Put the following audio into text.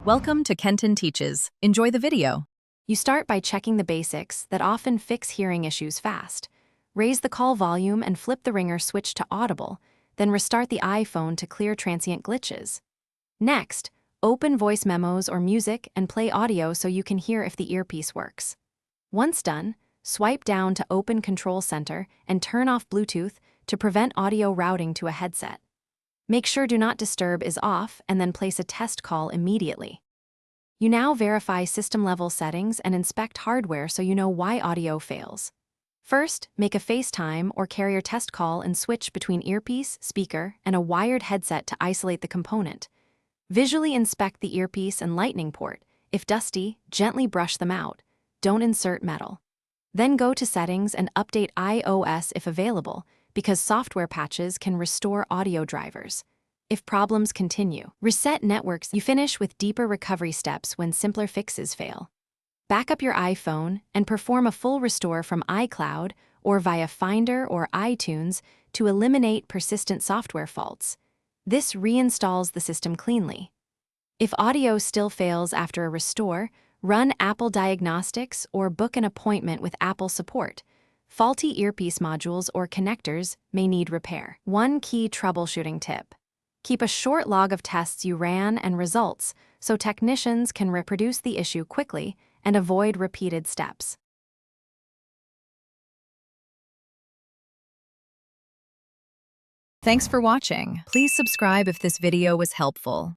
Welcome to Kenton Teaches. Enjoy the video. You start by checking the basics that often fix hearing issues fast. Raise the call volume and flip the ringer switch to audible, then restart the iPhone to clear transient glitches. Next, open voice memos or music and play audio so you can hear if the earpiece works. Once done, swipe down to open Control Center and turn off Bluetooth to prevent audio routing to a headset. Make sure Do Not Disturb is off and then place a test call immediately. You now verify system-level settings and inspect hardware so you know why audio fails. First, make a FaceTime or carrier test call and switch between earpiece, speaker, and a wired headset to isolate the component. Visually inspect the earpiece and lightning port. If dusty, gently brush them out. Don't insert metal. Then go to Settings and update iOS if available, because software patches can restore audio drivers. If problems continue, reset networks. You finish with deeper recovery steps when simpler fixes fail. Back up your iPhone and perform a full restore from iCloud or via Finder or iTunes to eliminate persistent software faults. This reinstalls the system cleanly. If audio still fails after a restore, run Apple Diagnostics or book an appointment with Apple support. Faulty earpiece modules or connectors may need repair. One key troubleshooting tip: keep a short log of tests you ran and results so technicians can reproduce the issue quickly and avoid repeated steps. Thanks for watching. Please subscribe if this video was helpful.